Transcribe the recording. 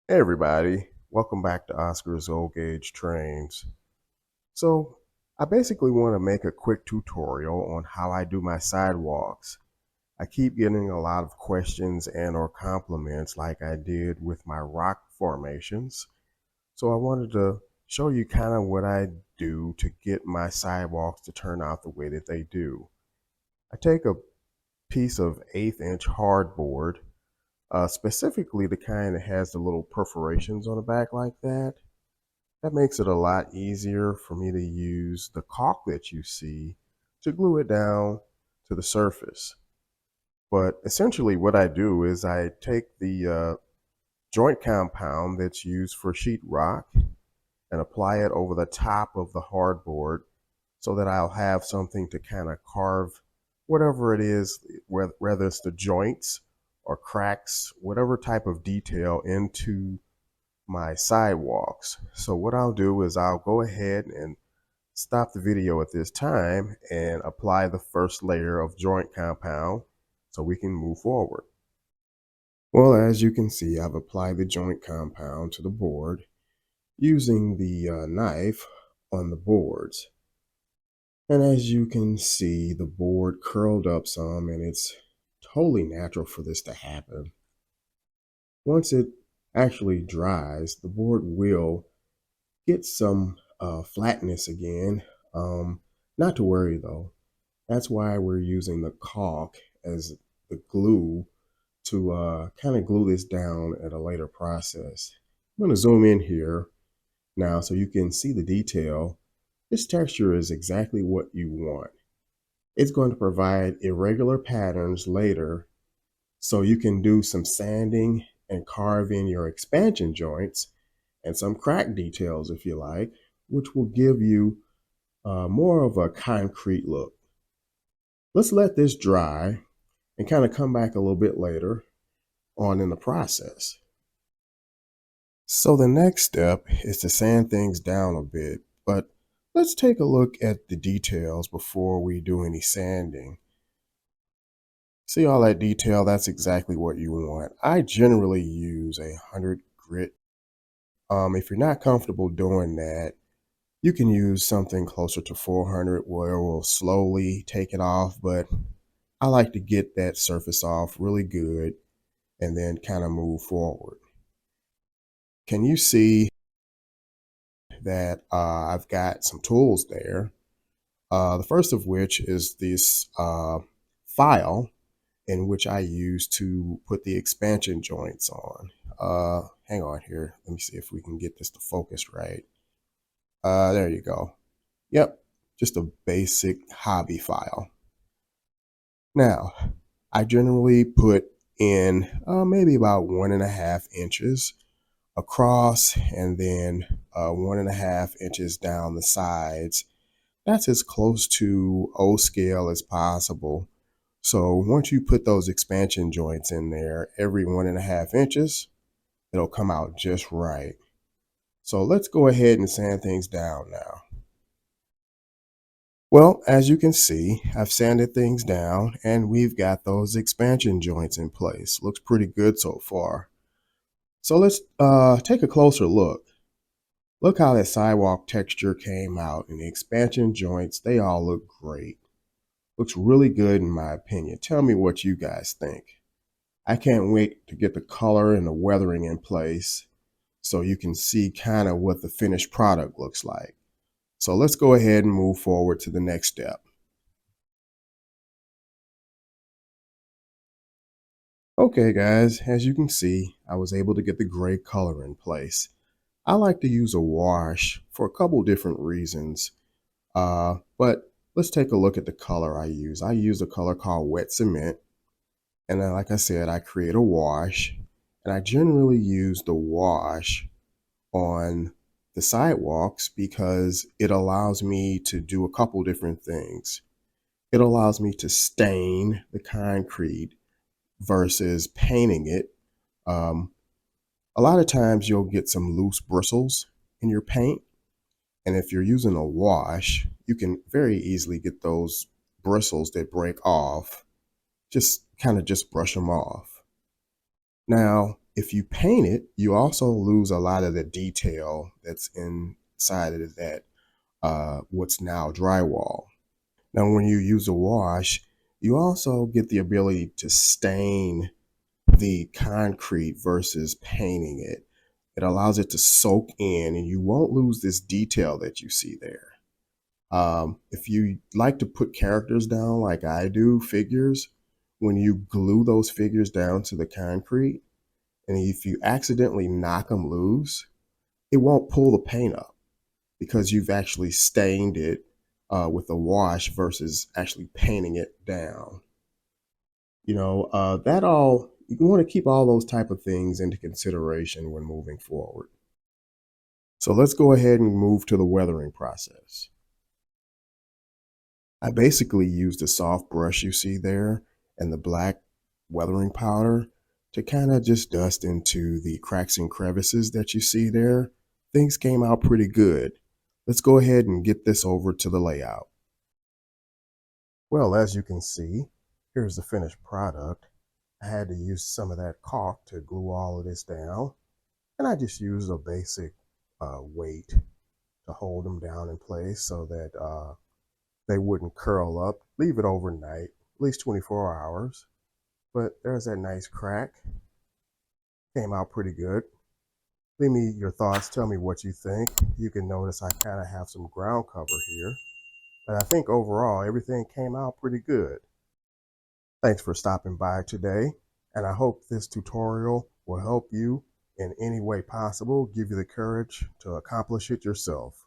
Hey everybody, welcome back to Oscar's Old Gauge Trains. So I basically want to make a quick tutorial on how I do my sidewalks. I keep getting a lot of questions and or compliments like I did with my rock formations. So I wanted to show you kind of what I do to get my sidewalks to turn out the way that they do. I take a piece of 1/8 inch hardboard, specifically the kind that has the little perforations on the back like that. That makes it a lot easier for me to use the caulk that you see to glue it down to the surface. But essentially what I do is I take the joint compound that's used for sheetrock and apply it over the top of the hardboard so that I'll have something to kind of carve whatever it is, whether it's the joints or cracks, whatever type of detail into my sidewalks. So what I'll do is I'll go ahead and stop the video at this time and apply the first layer of joint compound so we can move forward. Well, as you can see, I've applied the joint compound to the board using the knife on the boards. And as you can see, the board curled up some, and it's totally natural for this to happen. Once it actually dries, the board will get some flatness again. Not to worry though. That's why we're using the caulk as the glue to kind of glue this down at a later process. I'm going to zoom in here now so you can see the detail. This texture is exactly what you want. It's going to provide irregular patterns later so you can do some sanding and carve in your expansion joints and some crack details if you like, which will give you more of a concrete look. Let's let this dry and kind of come back a little bit later on in the process. So the next step is to sand things down a bit, but let's take a look at the details before we do any sanding. See all that detail? That's exactly what you want. I generally use 100 grit. If you're not comfortable doing that, you can use something closer to 400 where it will slowly take it off, but I like to get that surface off really good and then kind of move forward. Can you see that I've got some tools there? The first of which is this file in which I use to put the expansion joints on. Hang on here. Let me see if we can get this to focus right. There you go. Yep, just a basic hobby file. Now, I generally put in maybe about 1.5 inches across and then 1.5 inches down the sides. That's as close to O scale as possible. So once you put those expansion joints in there, every 1.5 inches, it'll come out just right. So let's go ahead and sand things down now. Well, as you can see, I've sanded things down and we've got those expansion joints in place. Looks pretty good so far. So let's take a closer look. Look how that sidewalk texture came out and the expansion joints, they all look great. Looks really good in my opinion. Tell me what you guys think. I can't wait to get the color and the weathering in place so you can see kind of what the finished product looks like. So let's go ahead and move forward to the next step. Okay guys, as you can see, I was able to get the gray color in place. I like to use a wash for a couple different reasons, but let's take a look at the color I use. I use a color called wet cement, and then like I said, I create a wash, and I generally use the wash on the sidewalks because it allows me to do a couple different things. It allows me to stain the concrete versus painting it. Um, a lot of times you'll get some loose bristles in your paint. And if you're using a wash, you can very easily get those bristles that break off. Just kind of just brush them off. Now, If you paint it, you also lose a lot of the detail that's inside of that what's now drywall. Now, when you use a wash, you also get the ability to stain the concrete versus painting it. It allows it to soak in, and you won't lose this detail that you see there. If you like to put characters down like I do, figures, when you glue those figures down to the concrete, and if you accidentally knock them loose, it won't pull the paint up because you've actually stained it with a wash versus actually painting it down. That all you want to keep all those type of things into consideration when moving forward. So let's go ahead and move to the weathering process. I basically used the soft brush you see there and the black weathering powder to kind of just dust into the cracks and crevices that you see there. Things came out pretty good. Let's go ahead and get this over to the layout. Well, as you can see, here's the finished product. I had to use some of that caulk to glue all of this down, and I just used a basic weight to hold them down in place so that they wouldn't curl up. Leave it overnight, at least 24 hours. But there's that nice crack. Came out pretty good. Leave me your thoughts. Tell me what you think. You can notice I kind of have some ground cover here. But I think overall, everything came out pretty good. Thanks for stopping by today. And I hope this tutorial will help you in any way possible, give you the courage to accomplish it yourself.